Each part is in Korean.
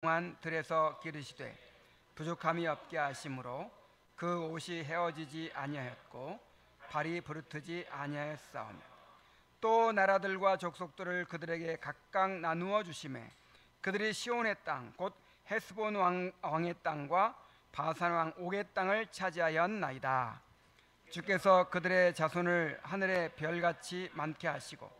동안 들에서 기르시되 부족함이 없게 하심으로 그 옷이 헤어지지 아니하였고 발이 부르트지 아니하였사오며 또 나라들과 족속들을 그들에게 각각 나누어 주시매 그들이 시온의 땅 곧 헤스본 왕의 땅과 바산 왕 옥의 땅을 차지하였나이다. 주께서 그들의 자손을 하늘의 별같이 많게 하시고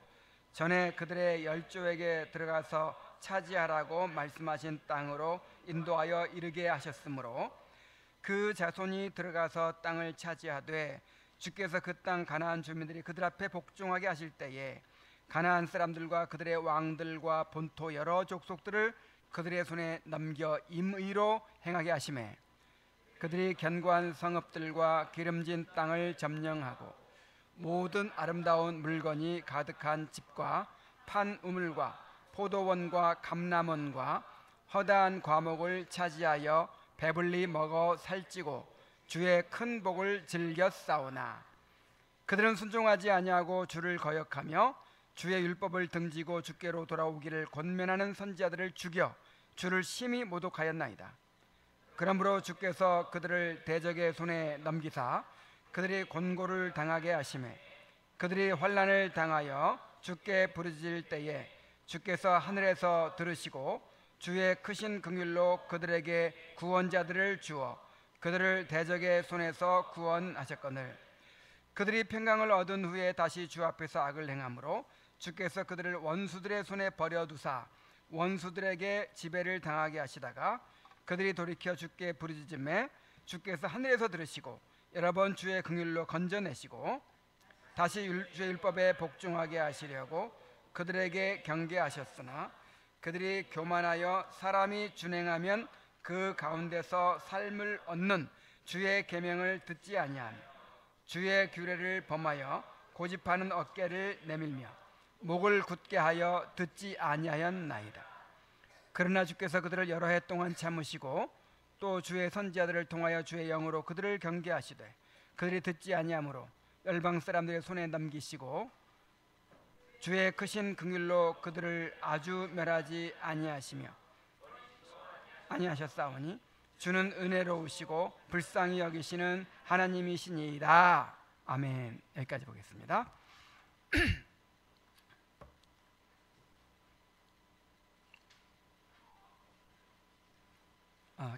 전에 그들의 열조에게 들어가서 차지하라고 말씀하신 땅으로 인도하여 이르게 하셨으므로 그 자손이 들어가서 땅을 차지하되 주께서 그 땅 가나안 주민들이 그들 앞에 복종하게 하실 때에 가나안 사람들과 그들의 왕들과 본토 여러 족속들을 그들의 손에 넘겨 임의로 행하게 하시매 그들이 견고한 성읍들과 기름진 땅을 점령하고 모든 아름다운 물건이 가득한 집과 판 우물과 포도원과 감람원과 허다한 과목을 차지하여 배불리 먹어 살찌고 주의 큰 복을 즐겨 싸우나 그들은 순종하지 아니하고 주를 거역하며 주의 율법을 등지고 주께로 돌아오기를 권면하는 선지자들을 죽여 주를 심히 모독하였나이다. 그러므로 주께서 그들을 대적의 손에 넘기사 그들이 곤고를 당하게 하시매 그들이 환난을 당하여 주께 부르짖을 때에 주께서 하늘에서 들으시고 주의 크신 긍휼로 그들에게 구원자들을 주어 그들을 대적의 손에서 구원하셨거늘 그들이 평강을 얻은 후에 다시 주 앞에서 악을 행함으로 주께서 그들을 원수들의 손에 버려두사 원수들에게 지배를 당하게 하시다가 그들이 돌이켜 주께 부르짖음에 주께서 하늘에서 들으시고 여러 번 주의 긍휼로 건져내시고 다시 주의 율법에 복종하게 하시려고 그들에게 경계하셨으나 그들이 교만하여 사람이 준행하면 그 가운데서 삶을 얻는 주의 계명을 듣지 아니하며 주의 규례를 범하여 고집하는 어깨를 내밀며 목을 굳게 하여 듣지 아니하였나이다. 그러나 주께서 그들을 여러 해 동안 참으시고 또 주의 선지자들을 통하여 주의 영으로 그들을 경계하시되 그들이 듣지 아니하므로 열방 사람들의 손에 넘기시고 주의 크신 긍휼로 그들을 아주 멸하지 아니하셨사오니 주는 은혜로우시고 불쌍히 여기시는 하나님이시니이다. 아멘. 여기까지 보겠습니다.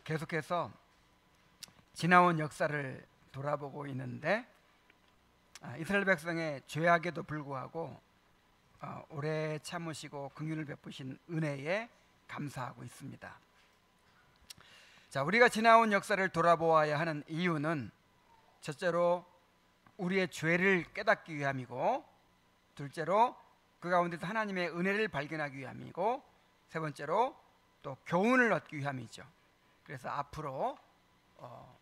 계속해서 지나온 역사를 돌아보고 있는데 이스라엘 백성의 죄악에도 불구하고 오래 참으시고 긍휼을 베푸신 은혜에 감사하고 있습니다. 자, 우리가 지나온 역사를 돌아보아야 하는 이유는 첫째로 우리의 죄를 깨닫기 위함이고 둘째로 그 가운데서 하나님의 은혜를 발견하기 위함이고 세 번째로 또 교훈을 얻기 위함이죠. 그래서 앞으로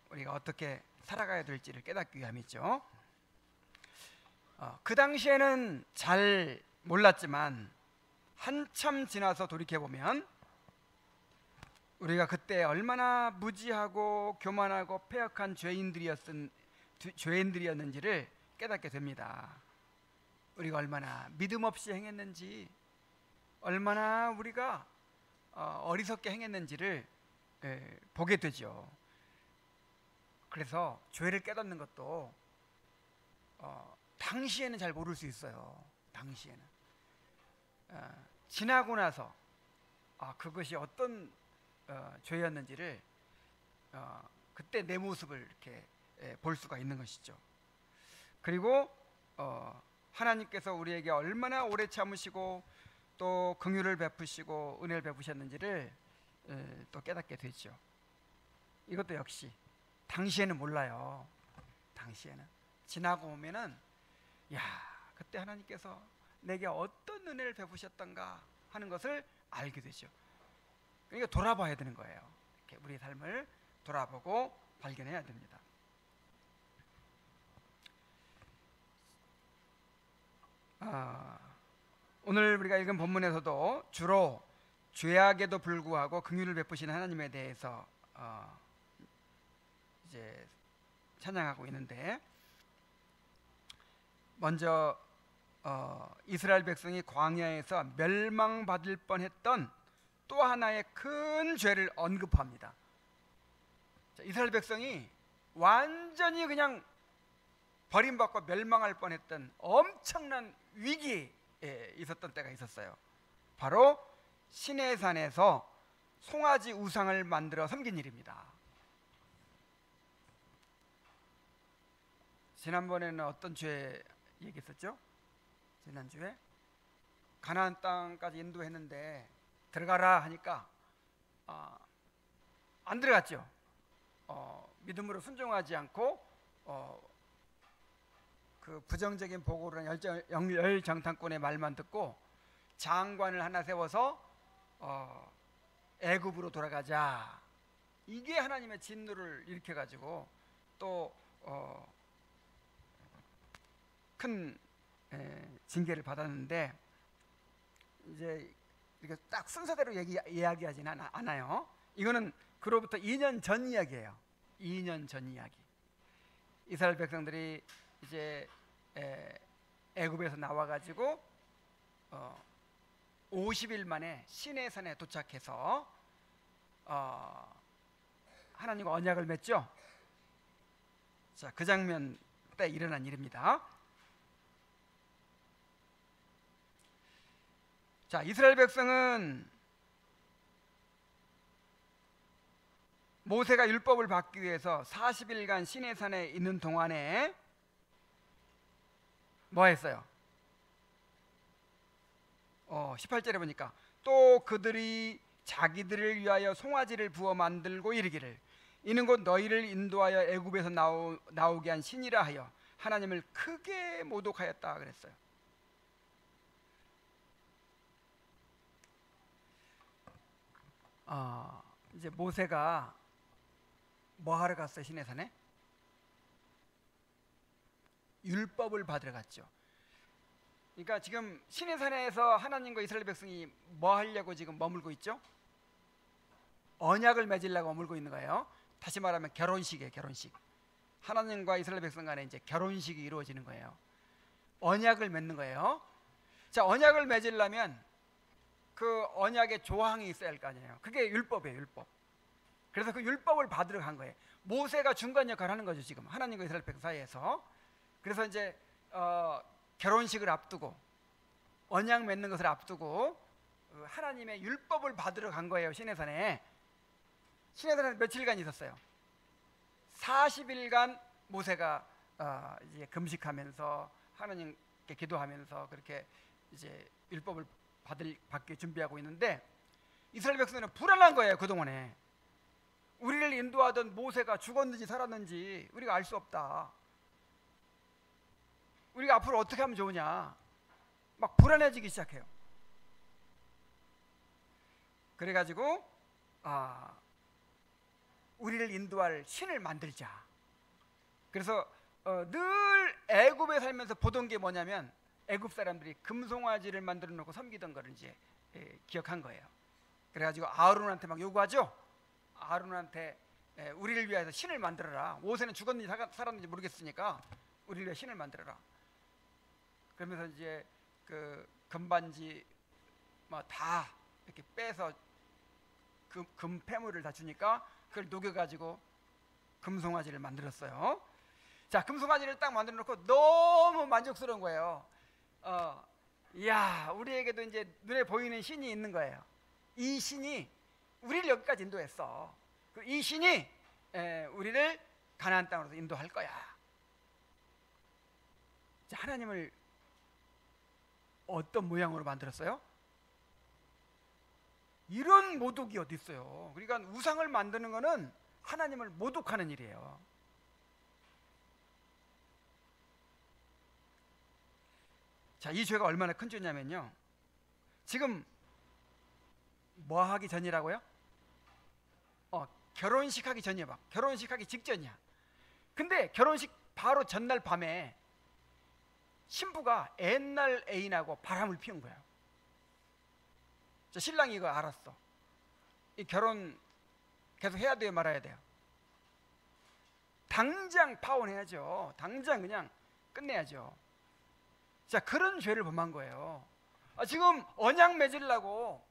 우리가 어떻게 살아가야 될지를 깨닫기 위함이죠. 그 당시에는 잘 몰랐지만 한참 지나서 돌이켜보면 우리가 그때 얼마나 무지하고 교만하고 패역한 죄인들이었는지를 깨닫게 됩니다. 우리가 얼마나 믿음 없이 행했는지 얼마나 우리가 어리석게 행했는지를 보게 되죠. 그래서 죄를 깨닫는 것도 당시에는 잘 모를 수 있어요. 당시에는 지나고 나서 그것이 어떤 죄였는지를 그때 내 모습을 이렇게 볼 수가 있는 것이죠. 그리고 하나님께서 우리에게 얼마나 오래 참으시고 또 긍휼을 베푸시고 은혜를 베푸셨는지를 또 깨닫게 되죠. 이것도 역시 당시에는 몰라요. 당시에는 지나고 오면은 그때 하나님께서 내게 어떤 은혜를 베푸셨던가 하는 것을 알게 되죠. 그러니까 돌아봐야 되는 거예요. 이렇게 우리의 삶을 돌아보고 발견해야 됩니다. 오늘 우리가 읽은 본문에서도 주로 죄악에도 불구하고 긍휼을 베푸시는 하나님에 대해서 이제 찬양하고 있는데, 먼저 이스라엘 백성이 광야에서 멸망받을 뻔했던 또 하나의 큰 죄를 언급합니다. 자, 이스라엘 백성이 완전히 그냥 버림받고 멸망할 뻔했던 엄청난 위기에 있었던 때가 있었어요. 바로 시내산에서 송아지 우상을 만들어 섬긴 일입니다. 지난번에는 어떤 죄 얘기했었죠? 지난주에 가나안 땅까지 인도했는데 들어가라 하니까 안 들어갔죠. 믿음으로 순종하지 않고 그 부정적인 보고를 열정탐꾼의 말만 듣고 장관을 하나 세워서 애굽으로 돌아가자. 이게 하나님의 진노를 일으켜 가지고 또 큰 징계를 받았는데, 이제 이렇게 딱 순서대로 이야기하지는 않아요. 이거는 그로부터 2년 전 이야기예요. 2년 전 이야기. 이스라엘 백성들이 이제 애굽에서 나와가지고 50일 만에 시내산에 도착해서 하나님과 언약을 맺죠. 자, 그 장면 때 일어난 일입니다. 자, 이스라엘 백성은 모세가 율법을 받기 위해서 40일간 시내산에 있는 동안에 뭐 했어요? 18절에 보니까 또 그들이 자기들을 위하여 송아지를 부어 만들고 이르기를 이는 곧 너희를 인도하여 애굽에서 나오게 한 신이라 하여 하나님을 크게 모독하였다 그랬어요. 이제 모세가 뭐 하러 갔어요? 시내산에 율법을 받으러 갔죠. 그러니까 지금 시내산에서 하나님과 이스라엘 백성이 뭐 하려고 지금 머물고 있죠? 언약을 맺으려고 머물고 있는 거예요. 다시 말하면 결혼식이에요. 결혼식. 하나님과 이스라엘 백성 간에 이제 결혼식이 이루어지는 거예요. 언약을 맺는 거예요. 자, 언약을 맺으려면 그 언약의 조항이 있어야 할 거 아니에요. 그게 율법이에요. 율법. 그래서 그 율법을 받으러 간 거예요. 모세가 중간 역할을 하는 거죠. 지금 하나님과 이스라엘 백성 사이에서. 그래서 이제 결혼식을 앞두고 언약 맺는 것을 앞두고 하나님의 율법을 받으러 간 거예요. 시내산에. 시내산에 며칠간 있었어요. 40일간 모세가 이제 금식하면서 하나님께 기도하면서 그렇게 이제 율법을 받기 준비하고 있는데, 이스라엘 백성은 불안한 거예요. 그동안에 우리를 인도하던 모세가 죽었는지 살았는지 우리가 알 수 없다. 우리가 앞으로 어떻게 하면 좋으냐, 막 불안해지기 시작해요. 그래가지고 우리를 인도할 신을 만들자. 그래서 늘 애굽에 살면서 보던 게 뭐냐면 애굽 사람들이 금송아지를 만들어 놓고 섬기던 거를 이제 기억한 거예요. 그래가지고 아론한테 막 요구하죠. 아론한테 우리를 위해서 신을 만들어라. 모세는 죽었는지 살았는지 모르겠으니까 우리를 위해 신을 만들어라. 그러면서 이제 그 금반지 뭐 다 이렇게 빼서 금 폐물을 다 주니까 그걸 녹여가지고 금송아지를 만들었어요. 자, 금송아지를 딱 만들어 놓고 너무 만족스러운 거예요. 이야, 우리에게도 이제 눈에 보이는 신이 있는 거예요. 이 신이 우리를 여기까지 인도했어. 이 신이 우리를 가나안 땅으로 인도할 거야. 자, 하나님을 어떤 모양으로 만들었어요? 이런 모독이 어디 있어요? 그러니까 우상을 만드는 거는 하나님을 모독하는 일이에요. 자, 이 죄가 얼마나 큰 죄냐면요, 지금 뭐 하기 전이라고요? 결혼식 하기 전이야. 막 결혼식 하기 직전이야. 근데 결혼식 바로 전날 밤에 신부가 옛날 애인하고 바람을 피운 거예요. 자, 신랑이 이거 알았어. 이 결혼 계속 해야 돼요, 말아야 돼요? 당장 파혼해야죠. 당장 그냥 끝내야죠. 자, 그런 죄를 범한 거예요. 지금 언약 맺으려고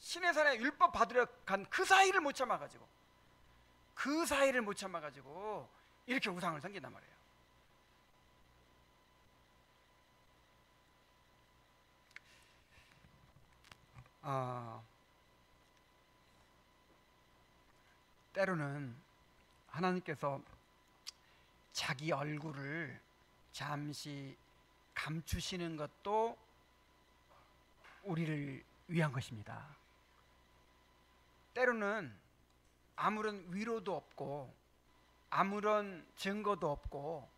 시내산에 율법 받으러 간 그 사이를 못 참아가지고 이렇게 우상을 섬긴단 말이에요. 때로는 하나님께서 자기 얼굴을 잠시 감추시는 것도 우리를 위한 것입니다. 때로는 아무런 위로도 없고 아무런 증거도 없고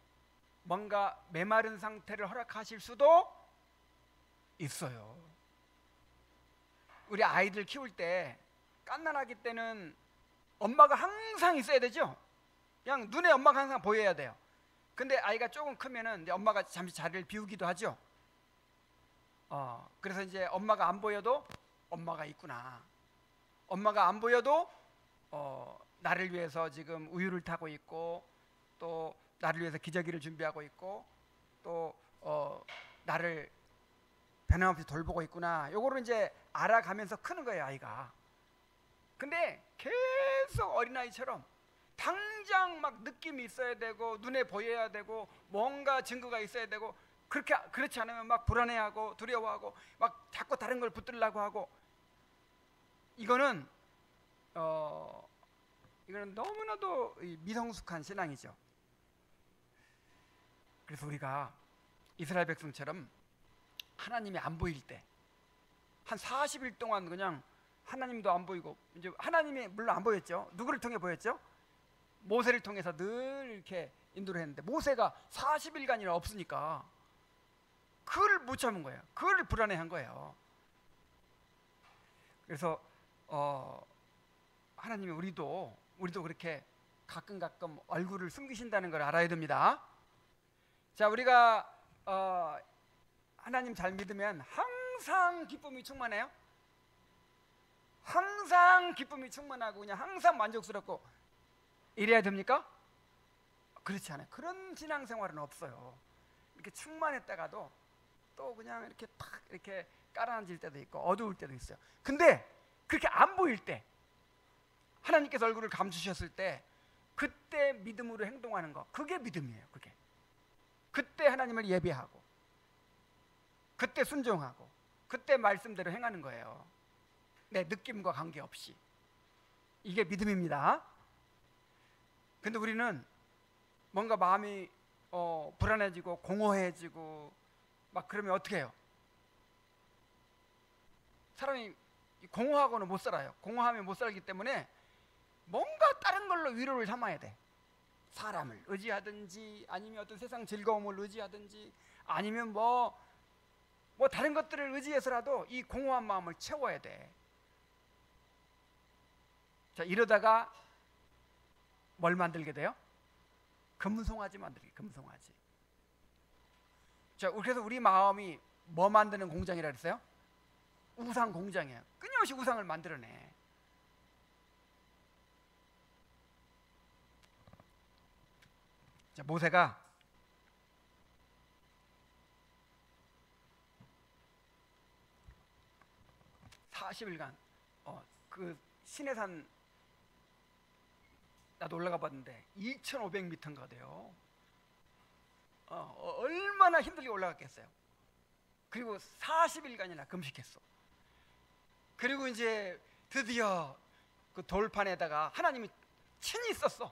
뭔가 메마른 상태를 허락하실 수도 있어요. 우리 아이들 키울 때 갓난아기 때는 엄마가 항상 있어야 되죠. 그냥 눈에 엄마가 항상 보여야 돼요. 근데 아이가 조금 크면은 이제 엄마가 잠시 자리를 비우기도 하죠. 그래서 이제 엄마가 안 보여도 엄마가 있구나. 엄마가 안 보여도 나를 위해서 지금 우유를 타고 있고, 또 나를 위해서 기저귀를 준비하고 있고, 또 나를 변함없이 돌보고 있구나. 요거를 이제 알아가면서 크는 거예요, 아이가. 근데 계속 어린아이처럼 당장 막 느낌이 있어야 되고 눈에 보여야 되고 뭔가 증거가 있어야 되고, 그렇지 않으면 막 불안해하고 두려워하고 막 자꾸 다른 걸 붙들려고 하고, 이거는 너무나도 미성숙한 신앙이죠. 그래서 우리가 이스라엘 백성처럼 하나님이 안 보일 때 한 40일 동안 그냥 하나님도 안 보이고, 이제 하나님이 물론 안 보였죠. 누구를 통해 보였죠? 모세를 통해서 늘 이렇게 인도를 했는데, 모세가 40일간이나 없으니까 그걸 못 참은 거예요. 그걸 불안해한 거예요. 그래서 하나님이 우리도 그렇게 가끔 얼굴을 숨기신다는 걸 알아야 됩니다. 자, 우리가 하나님 잘 믿으면 항상 기쁨이 충만해요. 항상 기쁨이 충만하고 그냥 항상 만족스럽고 이래야 됩니까? 그렇지 않아요. 그런 신앙생활은 없어요. 이렇게 충만했다가도 또 그냥 이렇게 탁 이렇게 깔아앉을 때도 있고 어두울 때도 있어요. 근데 그렇게 안 보일 때, 하나님께서 얼굴을 감추셨을 때, 그때 믿음으로 행동하는 거, 그게 믿음이에요. 그때 하나님을 예배하고, 그때 순종하고, 그때 말씀대로 행하는 거예요. 내 느낌과 관계없이. 이게 믿음입니다. 근데 우리는 뭔가 마음이 불안해지고 공허해지고 막 그러면 어떻게 해요? 사람이 공허하고는 못 살아요. 공허하면 못 살기 때문에 뭔가 다른 걸로 위로를 삼아야 돼. 사람을 의지하든지, 아니면 어떤 세상 즐거움을 의지하든지, 아니면 뭐 다른 것들을 의지해서라도 이 공허한 마음을 채워야 돼. 자, 이러다가 뭘 만들게 돼요? 금송아지 만들기, 금송아지. 자, 그래서 우리 마음이 뭐 만드는 공장이라 그랬어요? 우상 공장이에요. 끊임없이 우상을 만들어내. 자, 모세가 (40일간) 그 시내산 나도 올라가 봤는데 2,500m인가 돼요. 얼마나 힘들게 올라갔겠어요. 그리고 40일간이나 금식했어. 그리고 이제 드디어 그 돌판에다가 하나님이 친히 썼어.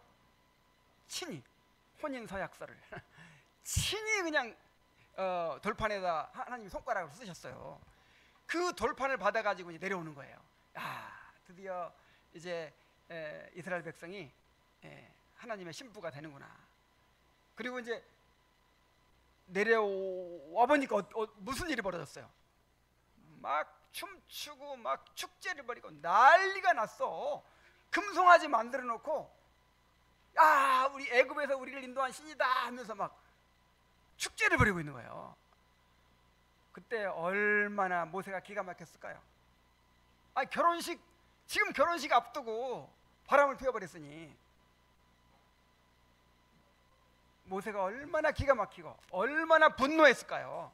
친히 혼인서약서를 친히 그냥 돌판에다 하나님이 손가락으로 쓰셨어요. 그 돌판을 받아가지고 이제 내려오는 거예요. 드디어 이제 이스라엘 백성이 하나님의 신부가 되는구나. 그리고 이제 내려와 보니까 무슨 일이 벌어졌어요? 막 춤추고 막 축제를 벌이고 난리가 났어. 금송아지 만들어 놓고 우리 애굽에서 우리를 인도한 신이다 하면서 막 축제를 벌이고 있는 거예요. 그때 얼마나 모세가 기가 막혔을까요? 지금 결혼식 앞두고 바람을 피워버렸으니 모세가 얼마나 기가 막히고 얼마나 분노했을까요?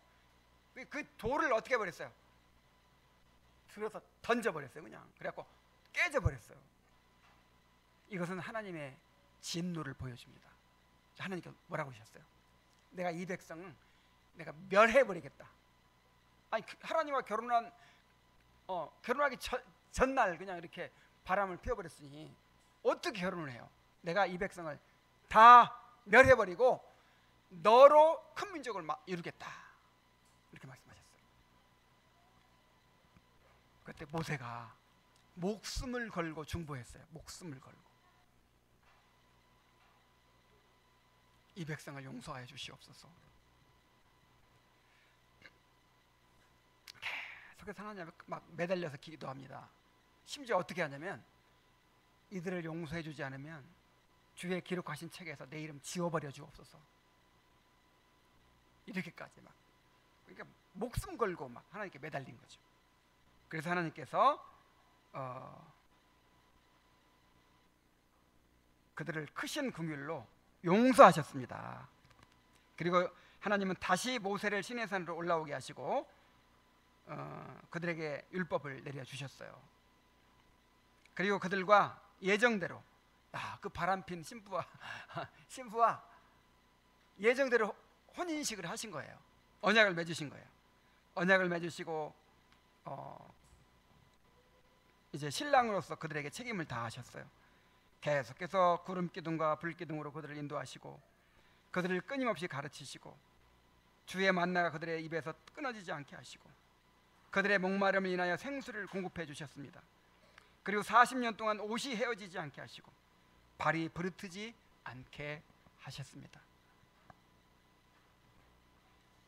그 돌을 어떻게 버렸어요? 들어서 던져버렸어요. 그냥 그래갖고 깨져버렸어요. 이것은 하나님의 진노를 보여줍니다. 하나님께서 뭐라고 하셨어요? 내가 이 백성은 내가 멸해버리겠다. 아니, 하나님과 결혼하기 전날 그냥 이렇게 바람을 피워버렸으니 어떻게 결혼을 해요? 내가 이 백성을 다 멸해버리고 너로 큰 민족을 이루겠다, 이렇게 말씀하셨어요. 그때 모세가 목숨을 걸고 중보했어요. 목숨을 걸고 이 백성을 용서하여 주시옵소서. 계속해서 하나님 앞에 막 매달려서 기도합니다. 심지어 어떻게 하냐면 이들을 용서해 주지 않으면 주의 기록하신 책에서 내 이름 지워버려 주옵소서, 이렇게까지 막, 그러니까 목숨 걸고 막 하나님께 매달린 거죠. 그래서 하나님께서 그들을 크신 긍휼로 용서하셨습니다. 그리고 하나님은 다시 모세를 시내산으로 올라오게 하시고 그들에게 율법을 내려주셨어요. 그리고 그들과 예정대로 그 바람핀 신부와 예정대로 혼인식을 하신 거예요. 언약을 맺으신 거예요. 언약을 맺으시고 이제 신랑으로서 그들에게 책임을 다하셨어요. 계속해서 구름 기둥과 불 기둥으로 그들을 인도하시고 그들을 끊임없이 가르치시고 주의 만나가 그들의 입에서 끊어지지 않게 하시고 그들의 목마름을 인하여 생수를 공급해 주셨습니다. 그리고 40년 동안 옷이 헤어지지 않게 하시고 발이 부르트지 않게 하셨습니다.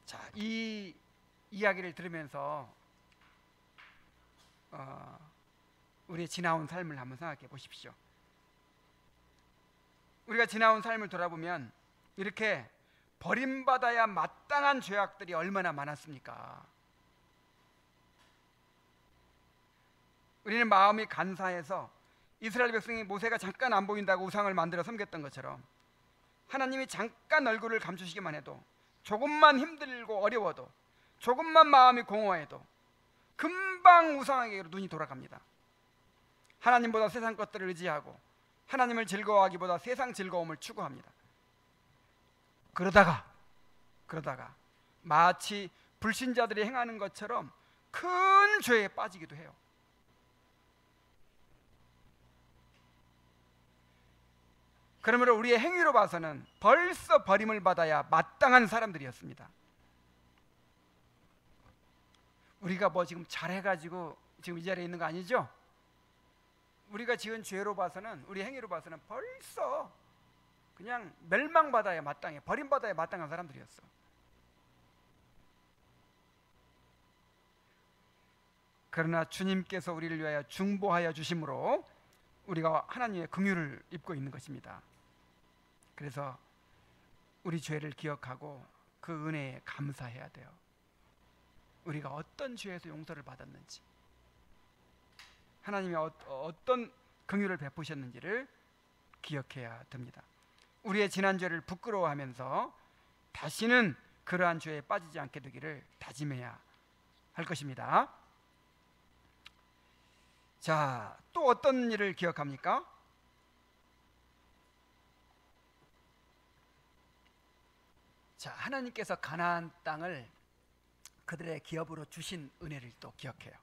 자, 이 이야기를 들으면서 우리의 지나온 삶을 한번 생각해 보십시오. 우리가 지나온 삶을 돌아보면 이렇게 버림받아야 마땅한 죄악들이 얼마나 많았습니까? 우리는 마음이 간사해서 이스라엘 백성이 모세가 잠깐 안 보인다고 우상을 만들어 섬겼던 것처럼 하나님이 잠깐 얼굴을 감추시기만 해도, 조금만 힘들고 어려워도, 조금만 마음이 공허해도 금방 우상에게로 눈이 돌아갑니다. 하나님보다 세상 것들을 의지하고 하나님을 즐거워하기보다 세상 즐거움을 추구합니다. 그러다가 마치 불신자들이 행하는 것처럼 큰 죄에 빠지기도 해요. 그러므로 우리의 행위로 봐서는 벌써 버림을 받아야 마땅한 사람들이었습니다. 우리가 뭐 지금 잘해가지고 지금 이 자리에 있는 거 아니죠? 우리가 지은 죄로 봐서는, 우리 행위로 봐서는 벌써 그냥 멸망받아야 마땅해, 버림받아야 마땅한 사람들이었어. 그러나 주님께서 우리를 위하여 중보하여 주심으로 우리가 하나님의 긍휼을 입고 있는 것입니다. 그래서 우리 죄를 기억하고 그 은혜에 감사해야 돼요. 우리가 어떤 죄에서 용서를 받았는지, 하나님이 어떤 긍휼을 베푸셨는지를 기억해야 됩니다. 우리의 지난 죄를 부끄러워하면서 다시는 그러한 죄에 빠지지 않게 되기를 다짐해야 할 것입니다. 자, 또 어떤 일을 기억합니까? 자, 하나님께서 가나안 땅을 그들의 기업으로 주신 은혜를 또 기억해요.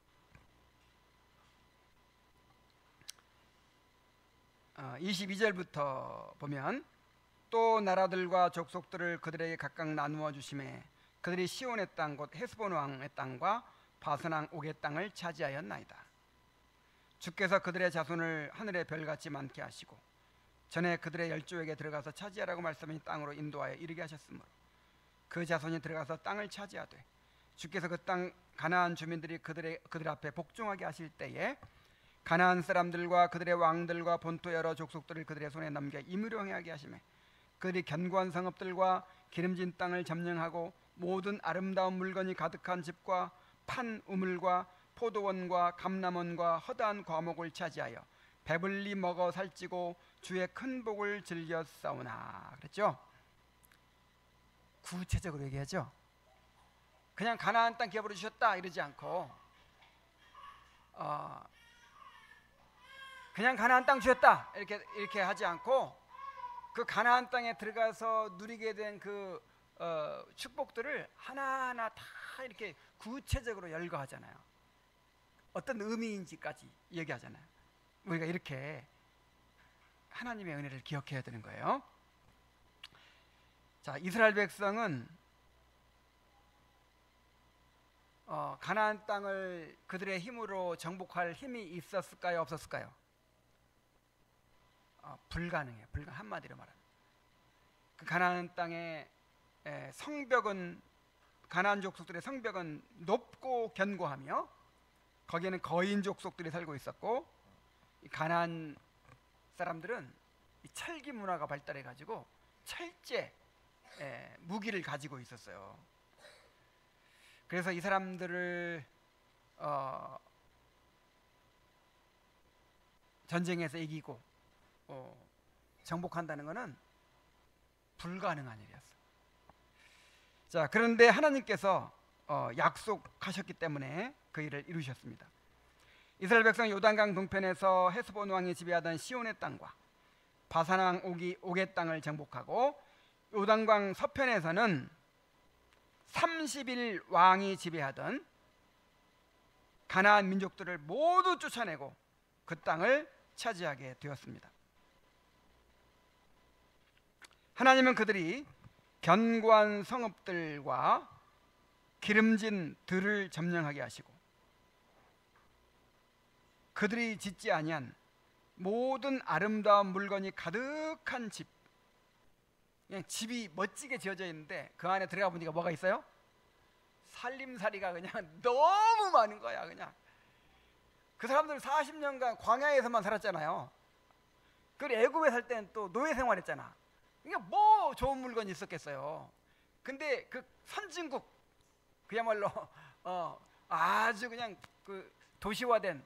22절부터 보면 또 나라들과 족속들을 그들에게 각각 나누어 주심에 그들이 시온의 땅 곧 헤스본 왕의 땅과 바산 왕 옥의 땅을 차지하였나이다. 주께서 그들의 자손을 하늘의 별같이 많게 하시고 전에 그들의 열조에게 들어가서 차지하라고 말씀하신 땅으로 인도하여 이르게 하셨으므로 그 자손이 들어가서 땅을 차지하되 주께서 그 땅 가나안 주민들이 그들 앞에 복종하게 하실 때에 가나안 사람들과 그들의 왕들과 본토 여러 족속들을 그들의 손에 넘겨 임의로 행하게 하시매 그들이 견고한 성읍들과 기름진 땅을 점령하고 모든 아름다운 물건이 가득한 집과 판 우물과 포도원과 감람원과 허다한 과목을 차지하여 배불리 먹어 살찌고 주의 큰 복을 즐겨 싸우나 그랬죠. 구체적으로 얘기하죠. 그냥 가나안 땅 기업으로 주셨다 이러지 않고 그냥 가나안 땅 주셨다 이렇게 하지 않고 그 가나안 땅에 들어가서 누리게 된 그 축복들을 하나하나 다 이렇게 구체적으로 열거하잖아요. 어떤 의미인지까지 얘기하잖아요. 우리가 이렇게 하나님의 은혜를 기억해야 되는 거예요. 자, 이스라엘 백성은 가나안 땅을 그들의 힘으로 정복할 힘이 있었을까요, 없었을까요? 불가능해요. 한마디로 말하면 그 가나안 땅의 성벽은, 가나안 족속들의 성벽은 높고 견고하며 거기에는 거인 족속들이 살고 있었고, 이 가나안 사람들은 이 철기 문화가 발달해 가지고 철제 무기를 가지고 있었어요. 그래서 이 사람들을 전쟁에서 이기고 정복한다는 것은 불가능한 일이었어요. 자, 그런데 하나님께서 약속하셨기 때문에 그 일을 이루셨습니다. 이스라엘 백성 요단강 동편에서 헤스본 왕이 지배하던 시온의 땅과 바산 왕 옥의 땅을 정복하고, 요단강 서편에서는 30일 왕이 지배하던 가나안 민족들을 모두 쫓아내고 그 땅을 차지하게 되었습니다. 하나님은 그들이 견고한 성읍들과 기름진 들을 점령하게 하시고 그들이 짓지 아니한 모든 아름다운 물건이 가득한 집, 그냥 집이 멋지게 지어져 있는데 그 안에 들어가 보니까 뭐가 있어요? 살림살이가 그냥 너무 많은 거야. 그냥 그 사람들 40년간 광야에서만 살았잖아요. 그리고 애굽에 살 때는 또 노예 생활했잖아. 그러니까 뭐 좋은 물건이 있었겠어요. 근데 그 선진국, 그야말로 아주 그냥 그 도시화된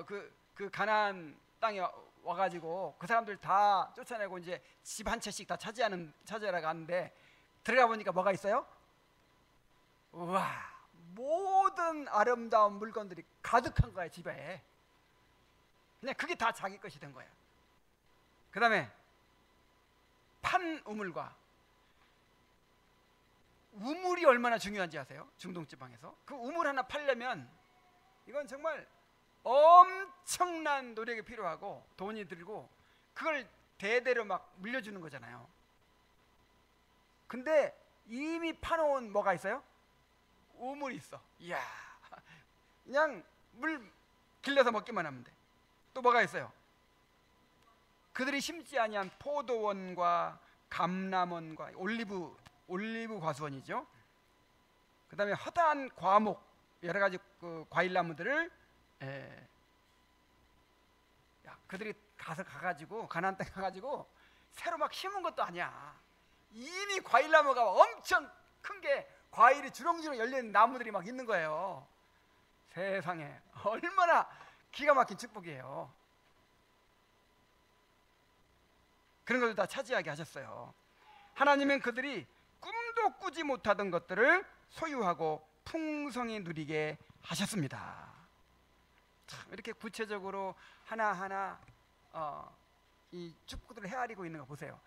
그 가나안 땅에 와가지고 그 사람들 다 쫓아내고 이제 집 한 채씩 다 차지하러 가는데 들어가 보니까 뭐가 있어요? 우와, 모든 아름다운 물건들이 가득한 거야, 집에. 그냥 그게 다 자기 것이 된 거야. 그 다음에 판 우물과, 우물이 얼마나 중요한지 아세요? 중동 지방에서 그 우물 하나 팔려면 이건 정말 엄청난 노력이 필요하고 돈이 들고 그걸 대대로 막 물려주는 거잖아요. 근데 이미 파놓은 뭐가 있어요? 우물이 있어. 이야, 그냥 물 길러서 먹기만 하면 돼. 또 뭐가 있어요? 그들이 심지 아니한 포도원과 감람원과 올리브 과수원이죠. 그 다음에 허다한 과목, 여러 가지 그 과일나무들을 그들이 가가지고 가나안 땅에 가가지고 새로 막 심은 것도 아니야. 이미 과일나무가 엄청 큰 게 과일이 주렁주렁 열린 나무들이 막 있는 거예요. 세상에 얼마나 기가 막힌 축복이에요. 그런 것들 다 차지하게 하셨어요. 하나님은 그들이 꿈도 꾸지 못하던 것들을 소유하고 풍성히 누리게 하셨습니다. 참 이렇게 구체적으로 하나하나 이 축복들을 헤아리고 있는 거 보세요.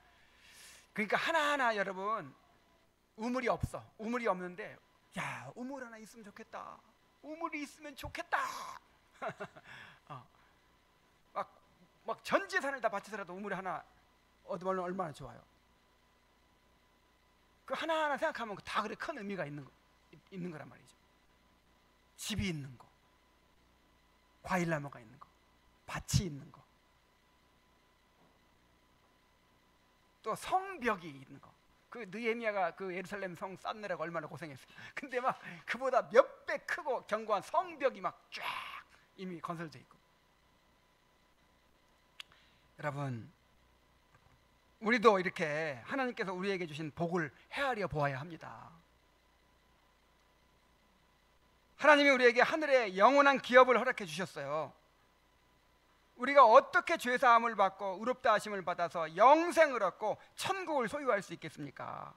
그러니까 하나하나 여러분, 우물이 없어. 우물이 없는데 야, 우물 하나 있으면 좋겠다. 우물이 있으면 좋겠다. 막 전 재산을 다 바쳐서라도 우물이 하나 얻으면 얼마나 좋아요. 그 하나하나 생각하면 다 그래 큰 의미가 있는 거란 말이죠. 집이 있는 거, 과일나무가 있는 거, 밭이 있는 거, 또 성벽이 있는 거. 그 느헤미야가 그 예루살렘 성 쌓느라고 얼마나 고생했어요. 근데 막 그보다 몇 배 크고 견고한 성벽이 막 쫙 이미 건설돼 있고. 여러분, 우리도 이렇게 하나님께서 우리에게 주신 복을 헤아려 보아야 합니다. 하나님이 우리에게 하늘의 영원한 기업을 허락해 주셨어요. 우리가 어떻게 죄사함을 받고 의롭다 하심을 받아서 영생을 얻고 천국을 소유할 수 있겠습니까?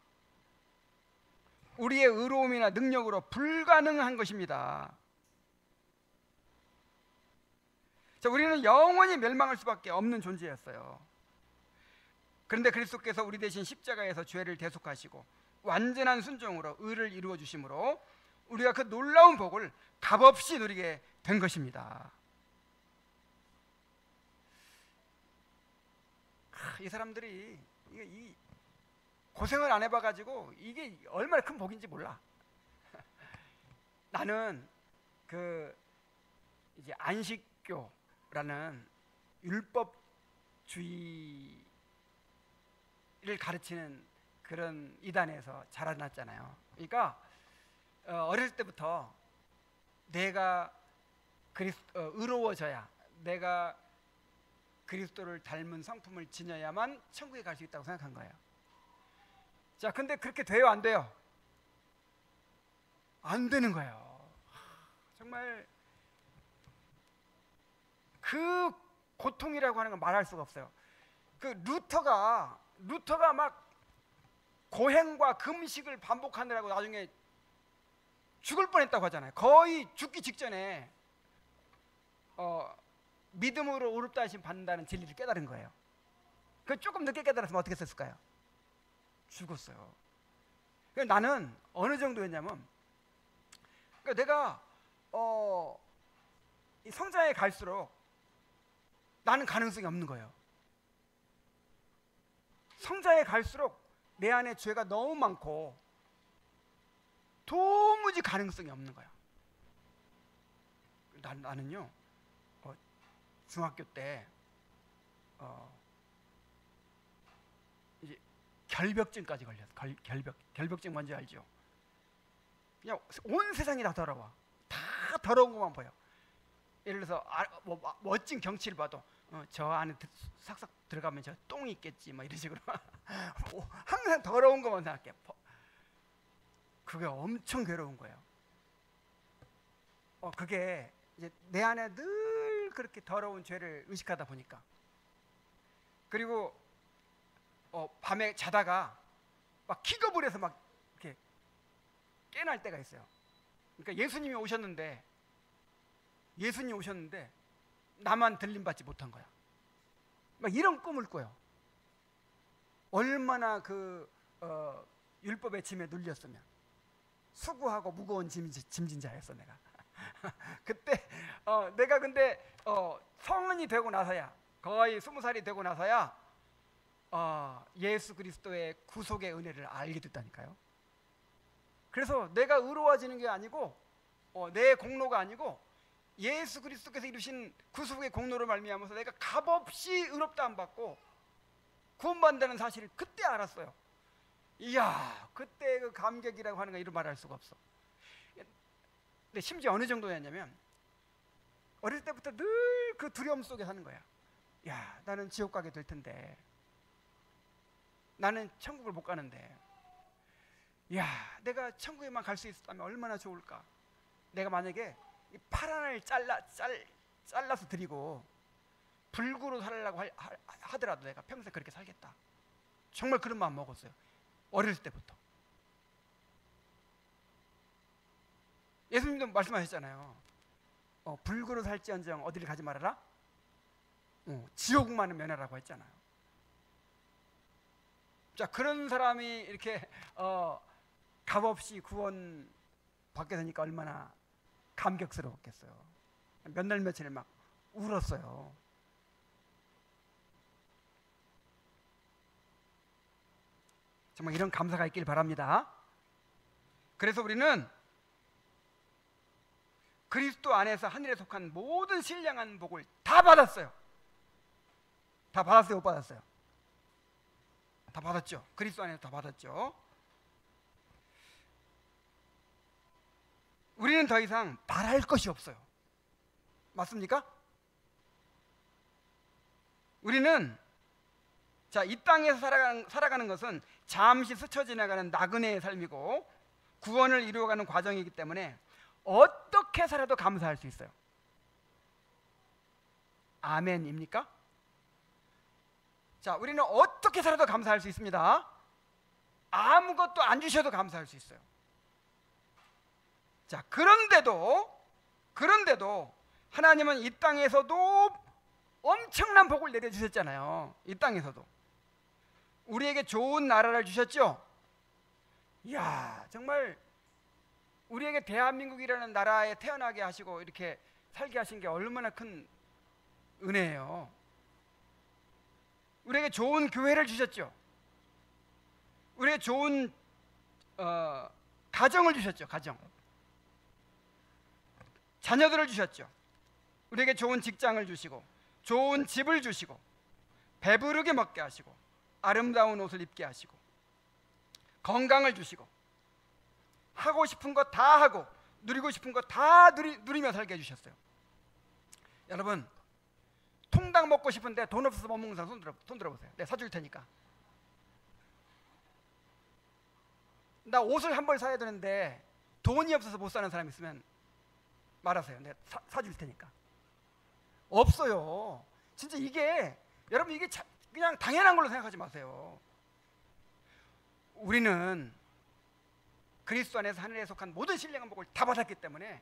우리의 의로움이나 능력으로 불가능한 것입니다. 자, 우리는 영원히 멸망할 수밖에 없는 존재였어요. 그런데 그리스도께서 우리 대신 십자가에서 죄를 대속하시고 완전한 순종으로 의를 이루어 주심으로 우리가 그 놀라운 복을 값없이 누리게 된 것입니다. 이 사람들이 이 고생을 안 해봐가지고 이게 얼마나 큰 복인지 몰라. 나는 그 이제 안식교라는 율법주의를 가르치는 그런 이단에서 자라났잖아요. 그러니까 어릴 때부터 내가 의로워져야, 내가 그리스도를 닮은 성품을 지녀야만 천국에 갈 수 있다고 생각한 거예요. 자, 근데 그렇게 돼요, 안 돼요? 안 되는 거예요. 정말 그 고통이라고 하는 건 말할 수가 없어요. 그 루터가 막 고행과 금식을 반복하느라고 나중에 죽을 뻔했다고 하잖아요. 거의 죽기 직전에 믿음으로 의롭다 하심 받는다는 진리를 깨달은 거예요. 그 조금 늦게 깨달았으면 어떻게 했을까요? 죽었어요. 나는 어느 정도였냐면, 내가 이 성장해 갈수록 나는 가능성이 없는 거예요. 성장해 갈수록 내 안에 죄가 너무 많고 도무지 가능성이 없는 거야. 나는요, 중학교 때 이제 결벽증까지 걸렸어. 결벽증 뭔지 알죠? 그냥 온 세상이 다 더러워. 다 더러운 것만 보여. 예를 들어서 멋진 경치를 봐도 저 안에 싹싹 들어가면 저 똥이 있겠지, 뭐 이런 식으로 항상 더러운 것만 생각해. 그게 엄청 괴로운 거예요. 그게 이제 내 안에 늘 그렇게 더러운 죄를 의식하다 보니까. 그리고 밤에 자다가 막 기겁을 해서 막 이렇게 깨날 때가 있어요. 그러니까 예수님이 오셨는데 나만 들림받지 못한 거야. 막 이런 꿈을 꿔요. 얼마나 그 율법의 짐에 눌렸으면. 수고하고 무거운 짐진 자였어 내가. 그때 내가 근데 성인이 되고 나서야, 거의 20살이 되고 나서야 예수 그리스도의 구속의 은혜를 알게 됐다니까요. 그래서 내가 의로워지는 게 아니고 내 공로가 아니고 예수 그리스도께서 이루신 구속의 공로를 말미암아서 내가 값없이 의롭다 안 받고 구원받는다는 사실을 그때 알았어요. 이야, 그때 그 감격이라고 하는 거 이루 말할 수가 없어. 근데 심지어 어느 정도였냐면, 어릴 때부터 늘 그 두려움 속에 사는 거야. 야, 나는 지옥 가게 될 텐데, 나는 천국을 못 가는데, 야, 내가 천국에만 갈 수 있었다면 얼마나 좋을까. 내가 만약에 이 팔 하나를 잘라서 드리고 불구로 살려고 하더라도 내가 평생 그렇게 살겠다. 정말 그런 마음 먹었어요. 어릴 때부터. 예수님도 말씀하셨잖아요. 불구로 살지언정 어디를 가지 말아라? 지옥만은 면하라고 했잖아요. 자, 그런 사람이 이렇게 값없이 구원 받게 되니까 얼마나 감격스러웠겠어요. 몇 날 며칠 막 울었어요. 정말 이런 감사가 있길 바랍니다. 그래서 우리는 그리스도 안에서 하늘에 속한 모든 신령한 복을 다 받았어요. 다 받았어요, 못 받았어요? 다 받았죠. 그리스도 안에서 다 받았죠. 우리는 더 이상 바랄 것이 없어요. 맞습니까? 우리는 이 땅에서 살아가는 것은 잠시 스쳐 지나가는 나그네의 삶이고 구원을 이루어가는 과정이기 때문에 어떻게 살아도 감사할 수 있어요. 아멘입니까? 자, 우리는 어떻게 살아도 감사할 수 있습니다. 아무것도 안 주셔도 감사할 수 있어요. 자, 그런데도 하나님은 이 땅에서도 엄청난 복을 내려주셨잖아요. 이 땅에서도 우리에게 좋은 나라를 주셨죠. 이야, 정말 우리에게 대한민국이라는 나라에 태어나게 하시고 이렇게 살게 하신 게 얼마나 큰 은혜예요. 우리에게 좋은 교회를 주셨죠. 우리에게 좋은 가정을 주셨죠. 가정, 자녀들을 주셨죠. 우리에게 좋은 직장을 주시고 좋은 집을 주시고 배부르게 먹게 하시고 아름다운 옷을 입게 하시고 건강을 주시고 하고 싶은 거 다 하고 누리고 싶은 거 다 누리며 살게 해주셨어요. 여러분, 통닭 먹고 싶은데 돈 없어서 못 먹는 사람 손 들어보세요. 내가 사줄 테니까. 나 옷을 한 벌 사야 되는데 돈이 없어서 못 사는 사람 있으면 말하세요. 내가 사줄 테니까. 없어요. 진짜 이게, 여러분, 이게 그냥 당연한 걸로 생각하지 마세요. 우리는 그리스도 안에서 하늘에 속한 모든 신령한 복을 다 받았기 때문에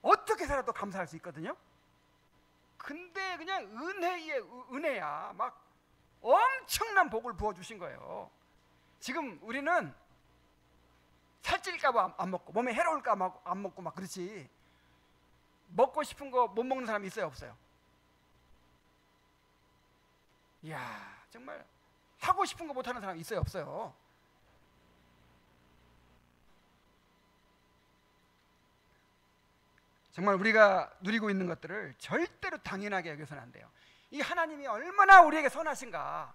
어떻게 살아도 감사할 수 있거든요. 근데 그냥 은혜의 은혜야. 막 엄청난 복을 부어주신 거예요. 지금 우리는 살찔까 봐 안 먹고 몸에 해로울까 봐 안 먹고 막 그렇지, 먹고 싶은 거 못 먹는 사람 있어요, 없어요? 이야, 정말 하고 싶은 거 못 하는 사람 있어요, 없어요? 정말 우리가 누리고 있는 것들을 절대로 당연하게 여겨서는 안 돼요. 이 하나님이 얼마나 우리에게 선하신가,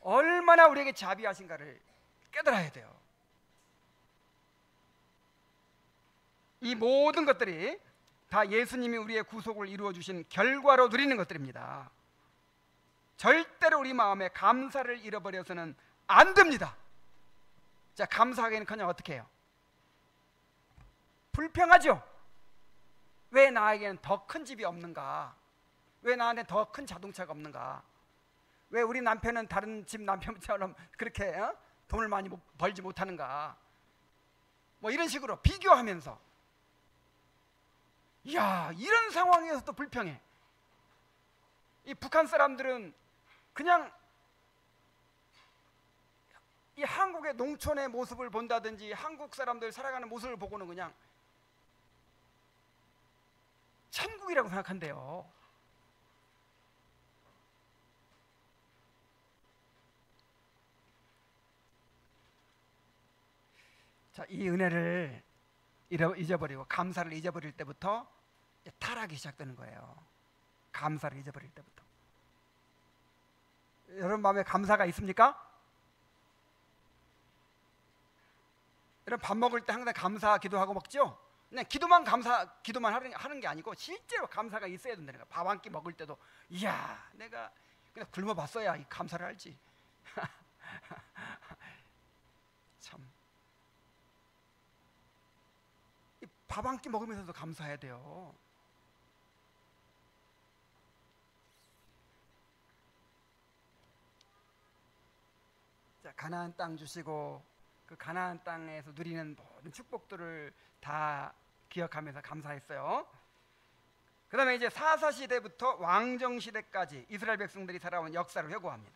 얼마나 우리에게 자비하신가를 깨달아야 돼요. 이 모든 것들이 다 예수님이 우리의 구속을 이루어 주신 결과로 누리는 것들입니다. 절대로 우리 마음에 감사를 잃어버려서는 안 됩니다. 자, 감사하기는커녕 어떻게 해요? 불평하죠. 왜 나에게는 더 큰 집이 없는가? 왜 나한테 더 큰 자동차가 없는가? 왜 우리 남편은 다른 집 남편처럼 그렇게 돈을 많이 벌지 못하는가? 뭐 이런 식으로 비교하면서, 이야, 이런 상황에서도 불평해. 이 북한 사람들은 그냥 이 한국의 농촌의 모습을 본다든지 한국 사람들 살아가는 모습을 보고는 그냥 천국이라고 생각한대요. 자, 이 은혜를 잊어버리고 감사를 잊어버릴 때부터 타락이 시작되는 거예요. 감사를 잊어버릴 때부터. 여러분 마음에 감사가 있습니까? 여러분 밥 먹을 때 항상 감사 기도하고 먹죠? 그냥 기도만 하는 게 아니고 실제로 감사가 있어야 된다는 거야. 밥 한 끼 먹을 때도, 이야, 내가 그냥 굶어봤어야 이 감사를 알지. 참, 밥 한 끼 먹으면서도 감사해야 돼요. 자, 가나안 땅 주시고 그 가나안 땅에서 누리는 모든 축복들을 다 기억하면서 감사했어요. 그 다음에 이제 사사시대부터 왕정시대까지 이스라엘 백성들이 살아온 역사를 회고합니다.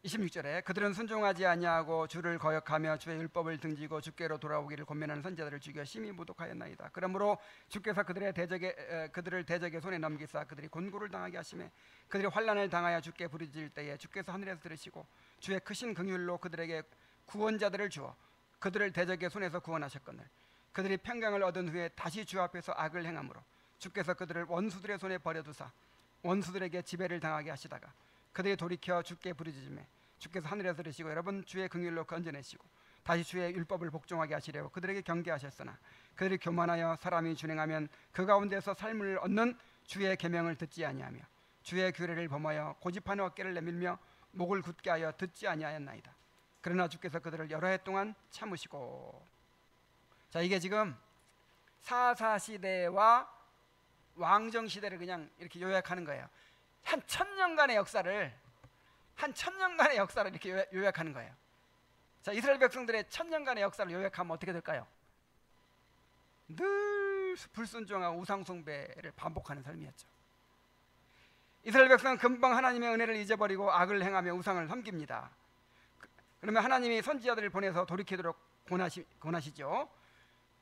26절에 그들은 순종하지 아니하고 주를 거역하며 주의 율법을 등지고 주께로 돌아오기를 권면하는 선지자들을 죽여 심히 모독하였나이다. 그러므로 주께서 그들을 대적의 손에 넘기사 그들이 곤고를 당하게 하시매 그들이 환난을 당하여 주께 부르짖을 때에 주께서 하늘에서 들으시고 주의 크신 긍휼로 그들에게 구원자들을 주어 그들을 대적의 손에서 구원하셨거늘 그들이 평강을 얻은 후에 다시 주 앞에서 악을 행함으로 주께서 그들을 원수들의 손에 버려두사 원수들에게 지배를 당하게 하시다가 그들이 돌이켜 주께 부르짖으매 주께서 하늘에서 들으시고 여러분 주의 긍휼로 건져내시고 다시 주의 율법을 복종하게 하시려고 그들에게 경계하셨으나 그들이 교만하여 사람이 준행하면 그 가운데서 삶을 얻는 주의 계명을 듣지 아니하며 주의 규례를 범하여 고집하는 어깨를 내밀며 목을 굳게 하여 듣지 아니하였나이다. 그러나 주께서 그들을 여러 해 동안 참으시고. 자, 이게 지금 사사시대와 왕정시대를 그냥 이렇게 요약하는 거예요. 한 1000년간의 역사를 이렇게 요약하는 거예요. 자, 이스라엘 백성들의 천년간의 역사를 요약하면 어떻게 될까요? 늘 불순종하고 우상숭배를 반복하는 삶이었죠. 이스라엘 백성은 금방 하나님의 은혜를 잊어버리고 악을 행하며 우상을 섬깁니다. 그러면 하나님이 선지자들을 보내서 돌이키도록 권하시죠.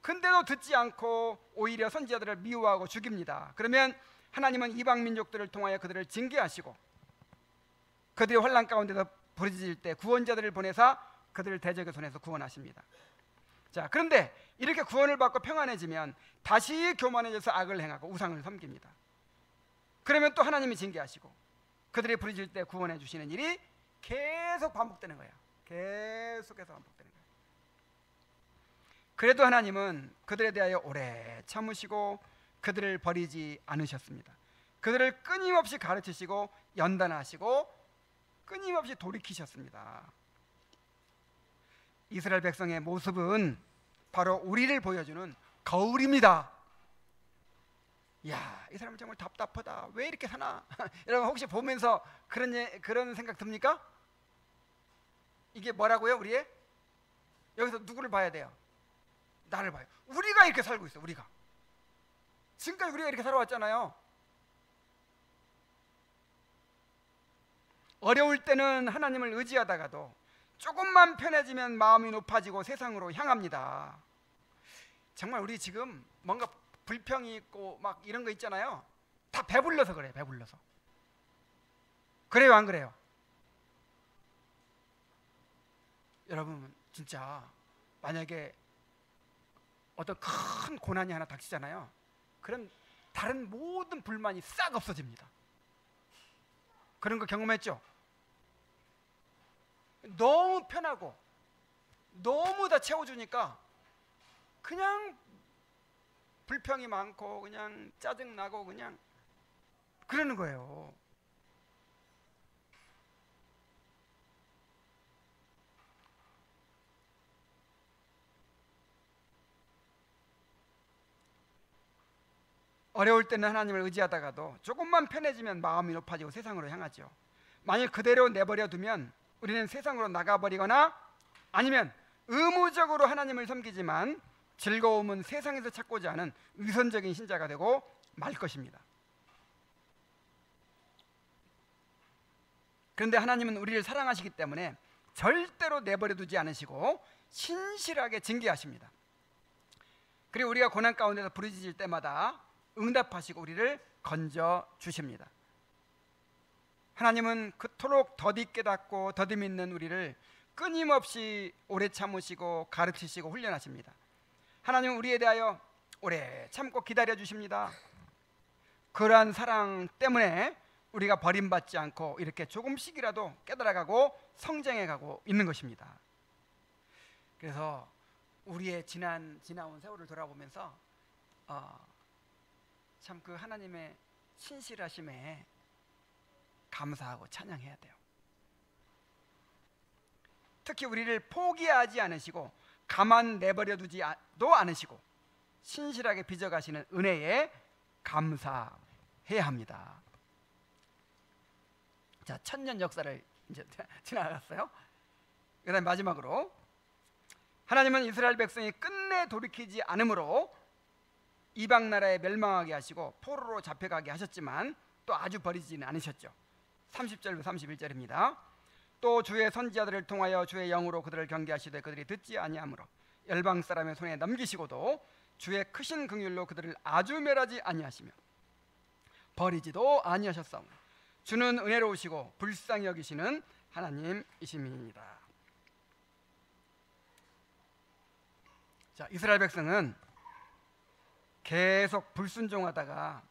근데도 듣지 않고 오히려 선지자들을 미워하고 죽입니다. 그러면 하나님은 이방 민족들을 통하여 그들을 징계하시고 그들이 환난 가운데서 부르짖을 때 구원자들을 보내사 그들을 대적의 손에서 구원하십니다. 자, 그런데 이렇게 구원을 받고 평안해지면 다시 교만해져서 악을 행하고 우상을 섬깁니다. 그러면 또 하나님이 징계하시고 그들이 부르짖을 때 구원해 주시는 일이 계속 반복되는 거예요. 계속해서 반복되는 거예요. 그래도 하나님은 그들에 대하여 오래 참으시고 그들을 버리지 않으셨습니다. 그들을 끊임없이 가르치시고 연단하시고 끊임없이 돌이키셨습니다. 이스라엘 백성의 모습은 바로 우리를 보여주는 거울입니다. 야, 이 사람은 정말 답답하다. 왜 이렇게 사나? 여러분 혹시 보면서 그런 생각 듭니까? 이게 뭐라고요? 우리의? 여기서 누구를 봐야 돼요? 나를 봐요. 우리가 이렇게 살고 있어. 우리가 지금까지 우리가 이렇게 살아왔잖아요. 어려울 때는 하나님을 의지하다가도 조금만 편해지면 마음이 높아지고 세상으로 향합니다. 정말 우리 지금 뭔가 불평이 있고 막 이런 거 있잖아요. 다 배불러서 그래요. 배불러서. 그래요, 안 그래요? 여러분 진짜 만약에 어떤 큰 고난이 하나 닥치잖아요. 그럼 다른 모든 불만이 싹 없어집니다. 그런 거 경험했죠? 너무 편하고 너무 다 채워주니까 그냥 불평이 많고 그냥 짜증나고 그냥 그러는 거예요. 어려울 때는 하나님을 의지하다가도 조금만 편해지면 마음이 높아지고 세상으로 향하죠. 만약 그대로 내버려 두면 우리는 세상으로 나가버리거나 아니면 의무적으로 하나님을 섬기지만 즐거움은 세상에서 찾고자 하는 위선적인 신자가 되고 말 것입니다. 그런데 하나님은 우리를 사랑하시기 때문에 절대로 내버려 두지 않으시고 신실하게 징계하십니다. 그리고 우리가 고난 가운데서 부르짖을 때마다 응답하시고 우리를 건져 주십니다. 하나님은 그토록 더디 깨닫고 더디 믿는 우리를 끊임없이 오래 참으시고 가르치시고 훈련하십니다. 하나님은 우리에 대하여 오래 참고 기다려 주십니다. 그러한 사랑 때문에 우리가 버림받지 않고 이렇게 조금씩이라도 깨달아가고 성장해가고 있는 것입니다. 그래서 우리의 지나온 세월을 돌아보면서 참 그 하나님의 신실하심에 감사하고 찬양해야 돼요. 특히 우리를 포기하지 않으시고 가만 내버려 두지도 않으시고 신실하게 빚어가시는 은혜에 감사해야 합니다. 자, 1000년 역사를 이제 지나갔어요. 그다음 마지막으로 하나님은 이스라엘 백성이 끝내 돌이키지 않으므로 이방 나라에 멸망하게 하시고 포로로 잡혀가게 하셨지만 또 아주 버리지는 않으셨죠. 30절부터 31절입니다. 또 주의 선지자들을 통하여 주의 영으로 그들을 경계하시되 그들이 듣지 아니하므로 열방 사람의 손에 넘기시고도 주의 크신 긍휼로 그들을 아주 멸하지 아니하시며 버리지도 아니하셨사오니 주는 은혜로우시고 불쌍히 여기시는 하나님이심이니이다. 자, 이스라엘 백성은 계속 불순종하다가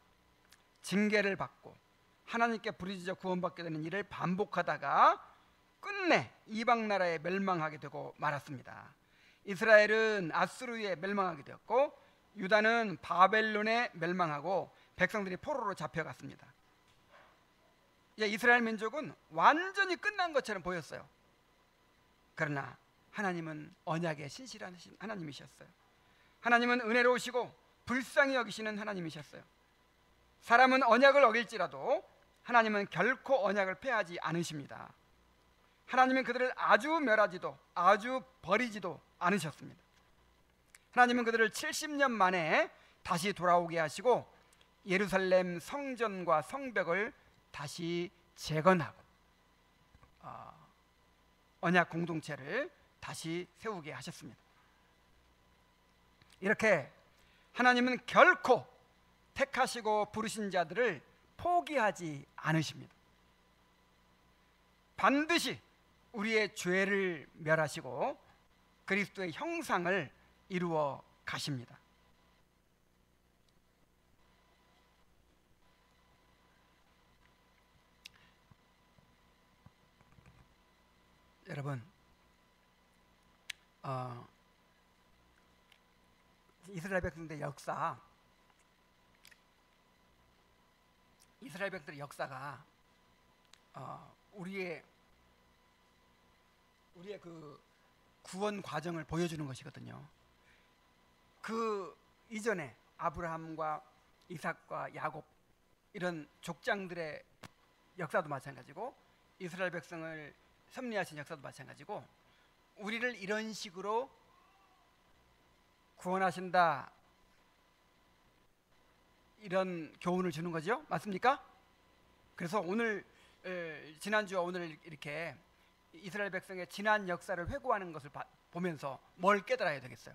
징계를 받고 하나님께 부르짖어 구원받게 되는 일을 반복하다가 끝내 이방 나라에 멸망하게 되고 말았습니다. 이스라엘은 아수르에 멸망하게 되었고 유다는 바벨론에 멸망하고 백성들이 포로로 잡혀갔습니다. 이스라엘 민족은 완전히 끝난 것처럼 보였어요. 그러나 하나님은 언약에 신실한 하나님이셨어요. 하나님은 은혜로우시고 불쌍히 여기시는 하나님이셨어요. 사람은 언약을 어길지라도 하나님은 결코 언약을 폐하지 않으십니다. 하나님은 그들을 아주 멸하지도 아주 버리지도 않으셨습니다. 하나님은 그들을 70년 만에 다시 돌아오게 하시고 예루살렘 성전과 성벽을 다시 재건하고 언약 공동체를 다시 세우게 하셨습니다. 이렇게 하나님은 결코 택하시고 부르신 자들을 포기하지 않으십니다. 반드시 우리의 죄를 멸하시고 그리스도의 형상을 이루어 가십니다. 여러분, 이스라엘 백성들의 역사, 이스라엘 백성들의 역사가 우리의 그 구원 과정을 보여주는 것이거든요. 그 이전에 아브라함과 이삭과 야곱 이런 족장들의 역사도 마찬가지고 이스라엘 백성을 섭리하신 역사도 마찬가지고 우리를 이런 식으로 구원하신다, 이런 교훈을 주는 거죠. 맞습니까? 그래서 오늘 지난주와 오늘 이렇게 이스라엘 백성의 지난 역사를 회고하는 것을 보면서 뭘 깨달아야 되겠어요?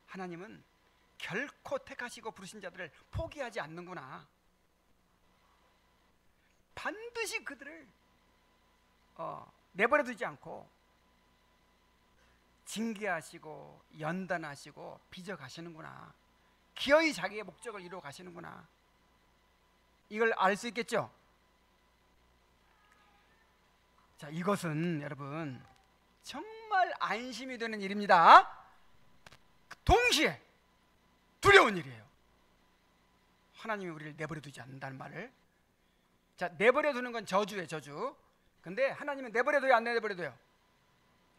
하나님은 결코 택하시고 부르신 자들을 포기하지 않는구나. 반드시 그들을 내버려 두지 않고 징계하시고 연단하시고 빚어가시는구나. 기어이 자기의 목적을 이루어 가시는구나. 이걸 알 수 있겠죠? 자, 이것은 여러분 정말 안심이 되는 일입니다. 동시에 두려운 일이에요. 하나님이 우리를 내버려 두지 않는다는 말을. 자, 내버려 두는 건 저주예요, 저주. 근데 하나님은 내버려 둬요, 안 내버려 둬요?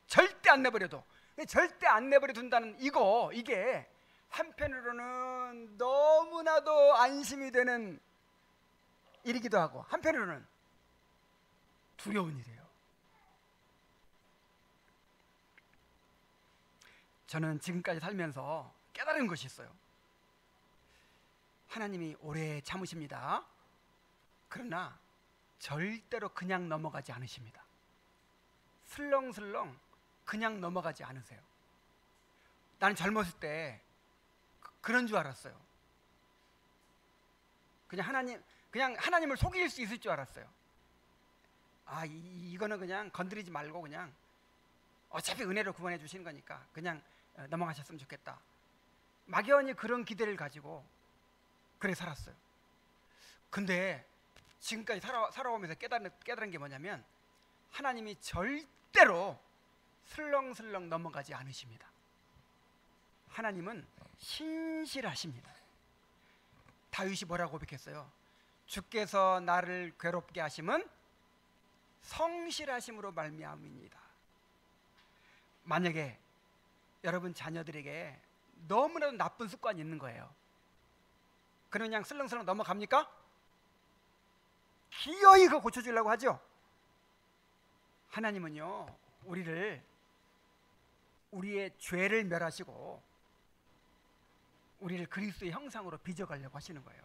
절대 안 내버려 둬. 절대 안 내버려 둔다는 이게 한편으로는 너무나도 안심이 되는 일이기도 하고 한편으로는 두려운 일이에요. 저는 지금까지 살면서 깨달은 것이 있어요. 하나님이 오래 참으십니다. 그러나 절대로 그냥 넘어가지 않으십니다. 슬렁슬렁 그냥 넘어가지 않으세요. 나는 젊었을 때 그런 줄 알았어요. 그냥 하나님을 속일 수 있을 줄 알았어요. 이거는 그냥 건드리지 말고 그냥 어차피 은혜로 구원해 주시는 거니까 그냥 넘어가셨으면 좋겠다. 막연히 그런 기대를 가지고 그래 살았어요. 근데 지금까지 살아오면서 깨달은 게 뭐냐면 하나님이 절대로 슬렁슬렁 넘어가지 않으십니다. 하나님은 신실하십니다. 다윗이 뭐라고 고백했어요? 주께서 나를 괴롭게 하심은 성실하심으로 말미암습니다. 만약에 여러분 자녀들에게 너무나도 나쁜 습관이 있는 거예요. 그러면 그냥 슬렁슬렁 넘어갑니까? 기어이 그거 고쳐주려고 하죠. 하나님은요, 우리의 죄를 멸하시고 우리를 그리스도의 형상으로 빚어가려고 하시는 거예요.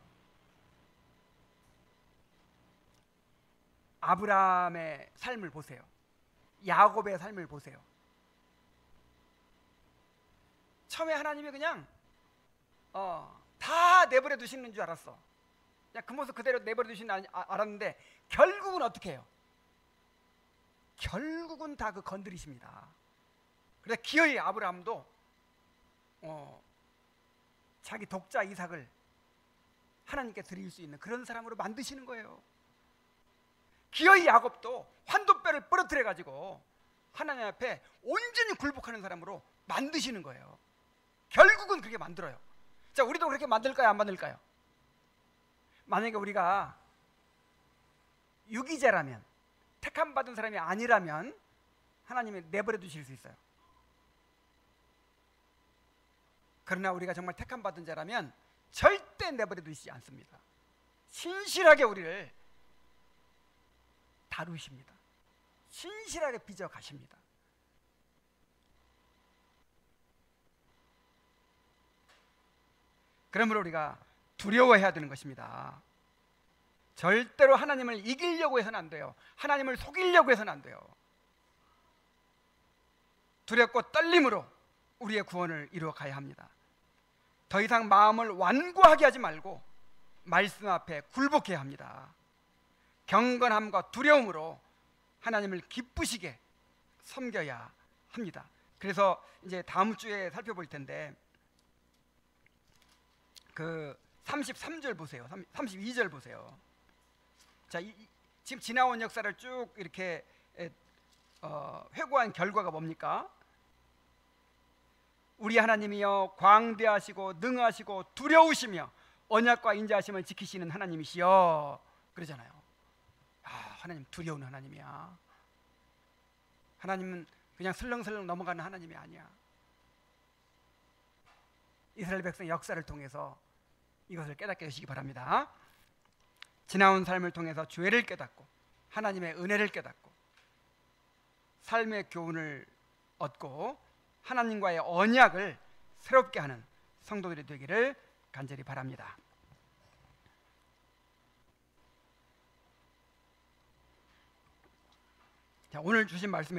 아브라함의 삶을 보세요. 야곱의 삶을 보세요. 처음에 하나님이 그냥 다 내버려 두시는 줄 알았어. 그냥 그 모습 그대로 내버려 두시는 줄 알았는데 결국은 어떻게 해요? 결국은 다 그 건드리십니다. 그래서 기어이 아브라함도 자기 독자 이삭을 하나님께 드릴 수 있는 그런 사람으로 만드시는 거예요. 기어이 야곱도 환도뼈를 부러뜨려 가지고 하나님 앞에 온전히 굴복하는 사람으로 만드시는 거예요. 결국은 그렇게 만들어요. 자, 우리도 그렇게 만들까요, 안 만들까요? 만약에 우리가 유기자라면, 택함 받은 사람이 아니라면 하나님이 내버려 두실 수 있어요. 그러나 우리가 정말 택함 받은 자라면 절대 내버려 두시지 않습니다. 신실하게 우리를 다루십니다. 신실하게 빚어 가십니다. 그러므로 우리가 두려워해야 되는 것입니다. 절대로 하나님을 이기려고 해서는 안 돼요. 하나님을 속이려고 해서는 안 돼요. 두렵고 떨림으로 우리의 구원을 이루어 가야 합니다. 더 이상 마음을 완고하게 하지 말고 말씀 앞에 굴복해야 합니다. 경건함과 두려움으로 하나님을 기쁘시게 섬겨야 합니다. 그래서 이제 다음 주에 살펴볼 텐데 그 33절 보세요. 32절 보세요. 자, 지금 지나온 역사를 쭉 이렇게 회고한 결과가 뭡니까? 우리 하나님이여 광대하시고 능하시고 두려우시며 언약과 인자하심을 지키시는 하나님이시여 그러잖아요. 하나님 두려운 하나님이야. 하나님은 그냥 슬렁슬렁 넘어가는 하나님이 아니야. 이스라엘 백성 역사를 통해서 이것을 깨닫게 되시기 바랍니다. 지나온 삶을 통해서 죄를 깨닫고 하나님의 은혜를 깨닫고 삶의 교훈을 얻고 하나님과의 언약을 새롭게 하는 성도들이 되기를 간절히 바랍니다. 자, 오늘 주신 말씀